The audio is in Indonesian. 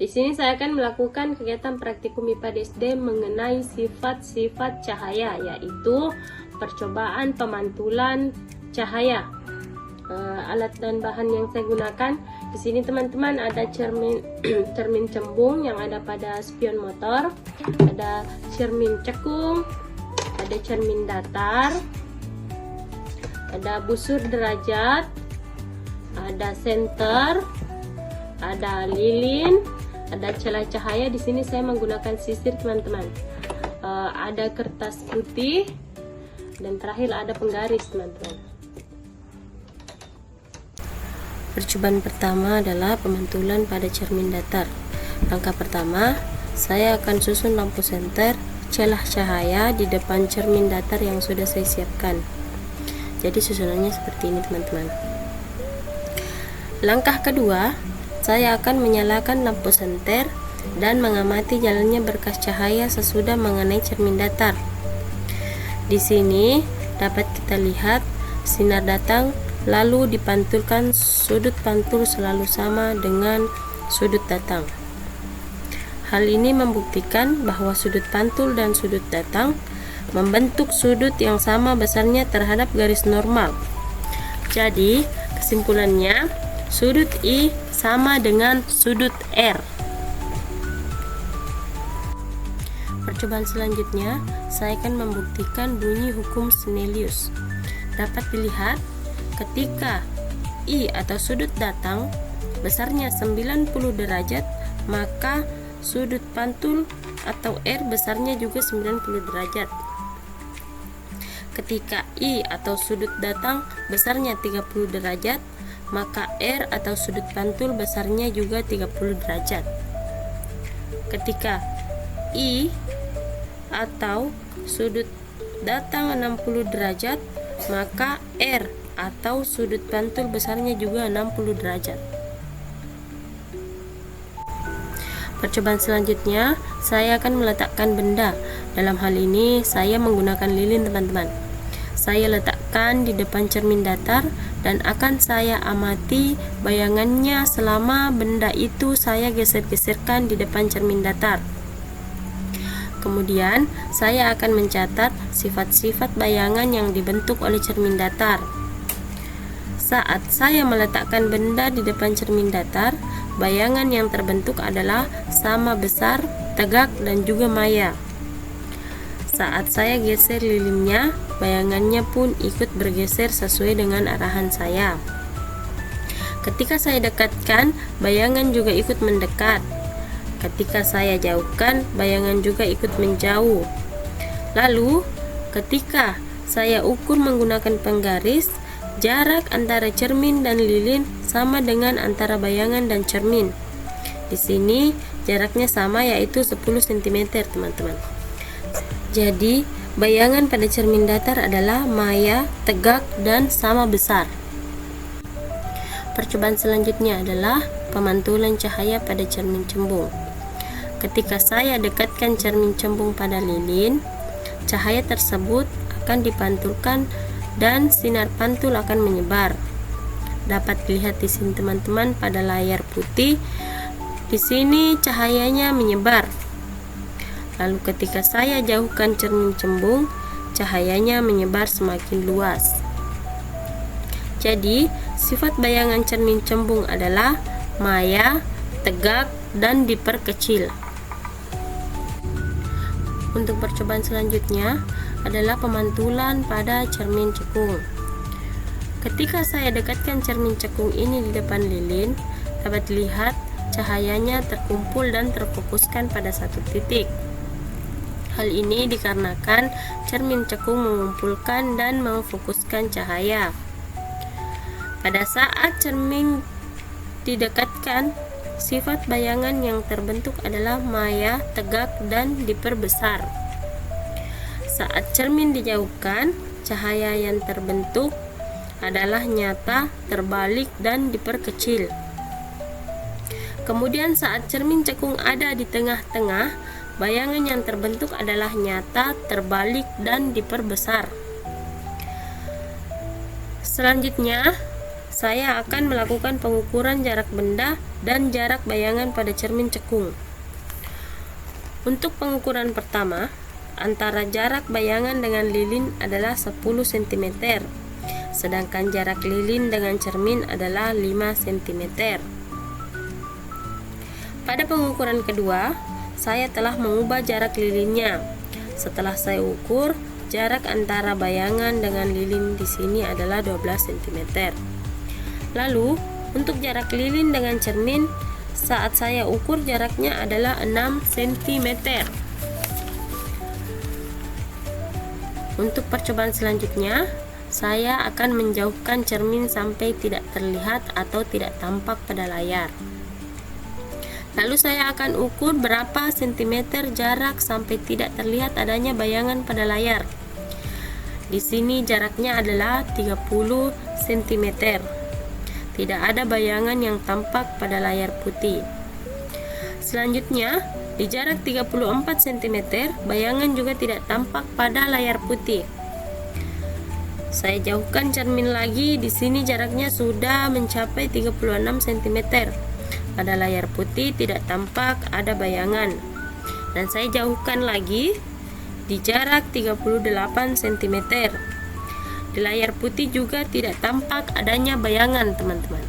Di sini saya akan melakukan kegiatan praktikum IPA DSD mengenai sifat-sifat cahaya, yaitu percobaan pemantulan cahaya. Alat dan bahan yang saya gunakan di sini teman-teman ada cermin cembung yang ada pada spion motor, ada cermin cekung, ada cermin datar, ada busur derajat, ada senter, ada lilin, ada celah cahaya. Di sini saya menggunakan sisir teman-teman. Ada kertas putih, dan terakhir ada penggaris teman-teman. Percobaan pertama adalah pemantulan pada cermin datar. Langkah pertama, saya akan susun lampu senter celah cahaya di depan cermin datar yang sudah saya siapkan. Jadi susunannya seperti ini teman-teman. Langkah kedua, saya akan menyalakan lampu senter dan mengamati jalannya berkas cahaya sesudah mengenai cermin datar. Di sini dapat kita lihat sinar datang lalu dipantulkan, sudut pantul selalu sama dengan sudut datang. Hal ini membuktikan bahwa sudut pantul dan sudut datang membentuk sudut yang sama besarnya terhadap garis normal. Jadi, kesimpulannya sudut I sama dengan sudut R. Percobaan selanjutnya, saya akan membuktikan bunyi hukum Snellius. Dapat dilihat ketika I atau sudut datang besarnya 90 derajat, maka sudut pantul atau R besarnya juga 90 derajat. Ketika I atau sudut datang besarnya 30 derajat, maka R atau sudut pantul besarnya juga 30 derajat. Ketika I atau sudut datang 60 derajat, maka R atau sudut pantul besarnya juga 60 derajat. Percobaan selanjutnya, saya akan meletakkan benda. Dalam hal ini, saya menggunakan lilin teman-teman. Saya letakkan di depan cermin datar dan akan saya amati bayangannya selama benda itu saya geser-geserkan di depan cermin datar. Kemudian, saya akan mencatat sifat-sifat bayangan yang dibentuk oleh cermin datar. Saat saya meletakkan benda di depan cermin datar, bayangan yang terbentuk adalah sama besar, tegak, dan juga maya. Saat saya geser lilinnya, bayangannya pun ikut bergeser sesuai dengan arahan saya. Ketika saya dekatkan, bayangan juga ikut mendekat. Ketika saya jauhkan, bayangan juga ikut menjauh. Lalu, ketika saya ukur menggunakan penggaris, jarak antara cermin dan lilin sama dengan antara bayangan dan cermin. Di sini jaraknya sama, yaitu 10 cm, teman-teman. Jadi, bayangan pada cermin datar adalah maya, tegak, dan sama besar. Percobaan selanjutnya adalah pemantulan cahaya pada cermin cembung. Ketika saya dekatkan cermin cembung pada lilin, cahaya tersebut akan dipantulkan dan sinar pantul akan menyebar. Dapat dilihat di sini teman-teman pada layar putih. Di sini cahayanya menyebar. Lalu ketika saya jauhkan cermin cembung, cahayanya menyebar semakin luas. Jadi, sifat bayangan cermin cembung adalah maya, tegak, dan diperkecil. Untuk percobaan selanjutnya adalah pemantulan pada cermin cekung. Ketika saya dekatkan cermin cekung ini di depan lilin, dapat dilihat cahayanya terkumpul dan terfokuskan pada satu titik. Hal ini dikarenakan cermin cekung mengumpulkan dan memfokuskan cahaya. Pada saat cermin didekatkan, sifat bayangan yang terbentuk adalah maya, tegak, dan diperbesar. Saat cermin dijauhkan, cahaya yang terbentuk adalah nyata, terbalik, dan diperkecil. Kemudian saat cermin cekung ada di tengah-tengah, bayangan yang terbentuk adalah nyata, terbalik, dan diperbesar. Selanjutnya, saya akan melakukan pengukuran jarak benda dan jarak bayangan pada cermin cekung. Untuk pengukuran pertama, antara jarak bayangan dengan lilin adalah 10 cm, sedangkan jarak lilin dengan cermin adalah 5 cm. Pada pengukuran kedua, saya telah mengubah jarak lilinnya. Setelah saya ukur, jarak antara bayangan dengan lilin di sini adalah 12 cm. Lalu, untuk jarak lilin dengan cermin, saat saya ukur jaraknya adalah 6 cm. Untuk percobaan selanjutnya, saya akan menjauhkan cermin sampai tidak terlihat atau tidak tampak pada layar. Lalu saya akan ukur berapa sentimeter jarak sampai tidak terlihat adanya bayangan pada layar. Di sini jaraknya adalah 30 cm. Tidak ada bayangan yang tampak pada layar putih. Selanjutnya, di jarak 34 cm, bayangan juga tidak tampak pada layar putih. Saya jauhkan cermin lagi. Di sini jaraknya sudah mencapai 36 cm. Pada layar putih tidak tampak ada bayangan. Dan saya jauhkan lagi di jarak 38 cm. Di layar putih juga tidak tampak adanya bayangan, teman-teman.